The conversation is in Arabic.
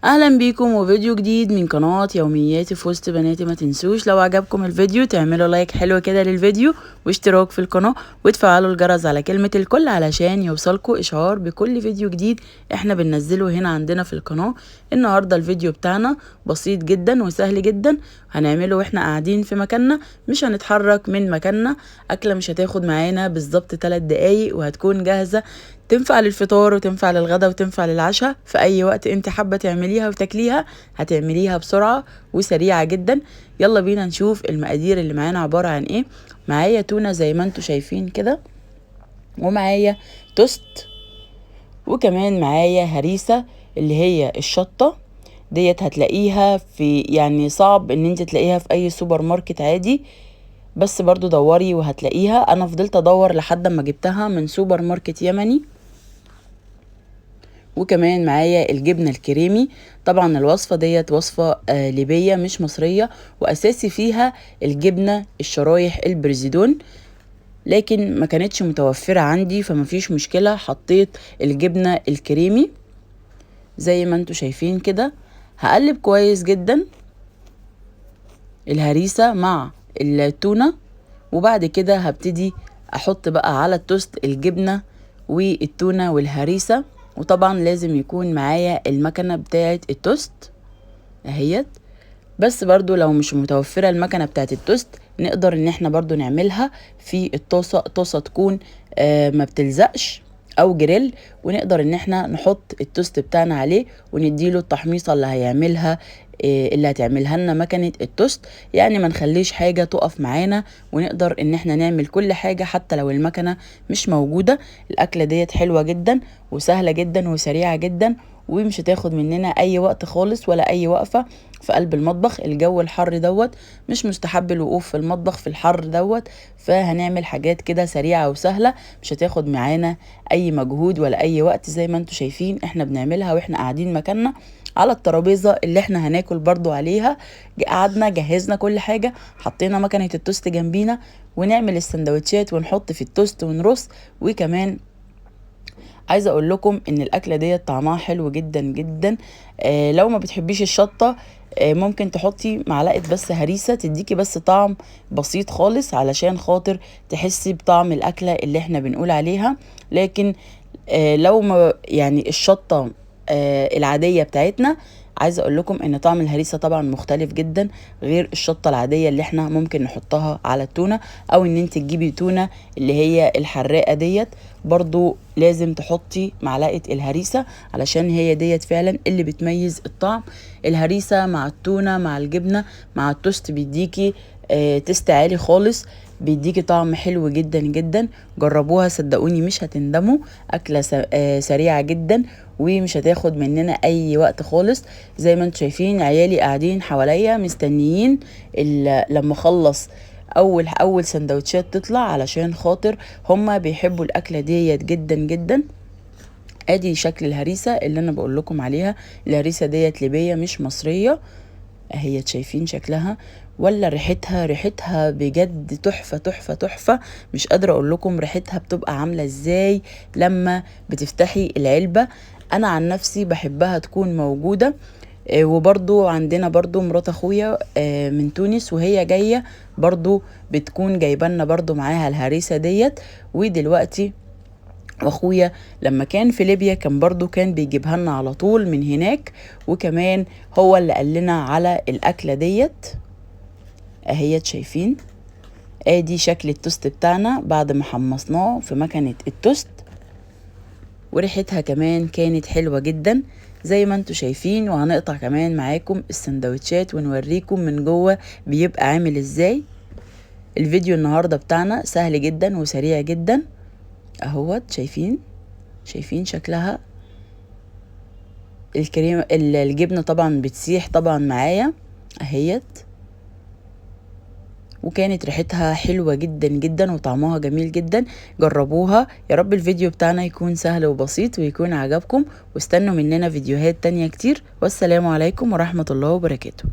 اهلا بيكم وفيديو جديد من قناة يومياتي في وسط بناتي. ما تنسوش لو عجبكم الفيديو تعملوا لايك حلو كده للفيديو واشتراك في القناة وتفعلوا الجرس على كلمة الكل علشان يوصلكم اشعار بكل فيديو جديد احنا بننزله هنا عندنا في القناة. النهاردة الفيديو بتاعنا بسيط جدا وسهل جدا، هنعمله واحنا قاعدين في مكاننا، مش هنتحرك من مكاننا. اكلة مش هتاخد معانا بالظبط 3 دقايق وهتكون جاهزة، تنفع للفطار وتنفع للغدا وتنفع للعشاء، في اي وقت انت حابة تعمليها وتاكليها هتعمليها بسرعة وسريعة جدا. يلا بينا نشوف المقادير اللي معانا عبارة عن ايه. معايا تونة زي ما انتوا شايفين كده، ومعايا توست، وكمان معايا هريسة اللي هي الشطة ديت. هتلاقيها في، يعني صعب ان انت تلاقيها في اي سوبر ماركت عادي، بس برضو دوري وهتلاقيها. انا فضلت ادور لحد ما جبتها من سوبر ماركت يمني. وكمان معايا الجبنة الكريمي، طبعا الوصفة ديت وصفة ليبية مش مصرية، واساسي فيها الجبنة الشرايح البرزيدون، لكن ما كانتش متوفرة عندي فمفيش مشكلة، حطيت الجبنة الكريمي زي ما انتوا شايفين كده. هقلب كويس جدا الهريسة مع التونة، وبعد كده هبتدي احط بقى على التوست الجبنة والتونة والهريسة. وطبعا لازم يكون معايا المكنة بتاعة التوست اهيت، بس برضو لو مش متوفرة المكنة بتاعة التوست نقدر ان احنا برضو نعملها في الطاسة تكون ما بتلزقش او جريل، ونقدر ان احنا نحط التوست بتاعنا عليه ونديله التحميصة اللي هيعملها اللي هتعملها لنا مكنة التوست. يعني ما نخليش حاجة تقف معانا، ونقدر ان احنا نعمل كل حاجة حتى لو المكنة مش موجودة. الاكلة ديت حلوة جدا وسهلة جدا وسريعة جدا، ومش هتاخد مننا اي وقت خالص ولا اي وقفة في قلب المطبخ. الجو الحر دوت مش مستحب الوقوف في المطبخ في الحر دوت، فهنعمل حاجات كده سريعة وسهلة مش هتاخد معانا اي مجهود ولا اي وقت. زي ما انتوا شايفين احنا بنعملها واحنا قاعدين مكاننا على الترابيزة اللي احنا هناكل برضو عليها. قعدنا جهزنا كل حاجة، حطينا مكنة التوست جنبينا ونعمل السندوتشات ونحط في التوست ونرص. وكمان عايزه اقول لكم ان الاكله ديت طعمها حلو جدا جدا. لو ما بتحبيش الشطه ممكن تحطي معلقه بس هريسه تديكي بس طعم بسيط خالص علشان خاطر تحسي بطعم الاكله اللي احنا بنقول عليها. لكن لو ما يعني الشطه العاديه بتاعتنا، عايزه اقول لكم ان طعم الهريسه طبعا مختلف جدا غير الشطه العاديه اللي احنا ممكن نحطها على التونه، او ان انت تجيبي تونه اللي هي الحراقه ديت. برضو لازم تحطي معلقه الهريسه علشان هي ديت فعلا اللي بتميز الطعم. الهريسه مع التونه مع الجبنه مع التوست بيديكي تست عالي خالص، بيديكي طعم حلو جدا جدا. جربوها صدقوني مش هتندموا. اكله سريعه جدا ومش هتاخد مننا اي وقت خالص. زي ما انتم شايفين عيالي قاعدين حواليا مستنيين لما اخلص اول سندوتشات تطلع علشان خاطر هما بيحبوا الاكله ديت جدا جدا. ادي شكل الهريسه اللي انا بقول لكم عليها. الهريسه ديت ليبيه مش مصريه اهي، شايفين شكلها ولا ريحتها بجد تحفة تحفة تحفة. مش قادرة اقول لكم ريحتها بتبقى عاملة ازاي لما بتفتحي العلبة. انا عن نفسي بحبها تكون موجودة. وبرضو عندنا برضو مرات اخويا من تونس، وهي جاية برضو بتكون جايبانا برضو معاها الهريسة ديت. ودلوقتي واخويا لما كان في ليبيا كان برضو كان بيجيبها لنا على طول من هناك، وكمان هو اللي قال لنا على الاكله ديت اهيت. شايفين ادي شكل التوست بتاعنا بعد ما حمصناه في مكنه التوست، وريحتها كمان كانت حلوه جدا زي ما انتوا شايفين. وهنقطع كمان معاكم السندوتشات ونوريكم من جوه بيبقى عامل ازاي. الفيديو النهارده بتاعنا سهل جدا وسريع جدا اهوت. شايفين شكلها. الكريمه الجبنه طبعا بتسيح طبعا معايا اهيت، وكانت ريحتها حلوه جدا جدا وطعمها جميل جدا. جربوها. يا رب الفيديو بتاعنا يكون سهل وبسيط ويكون عجبكم، واستنوا مننا فيديوهات تانية كتير. والسلام عليكم ورحمه الله وبركاته.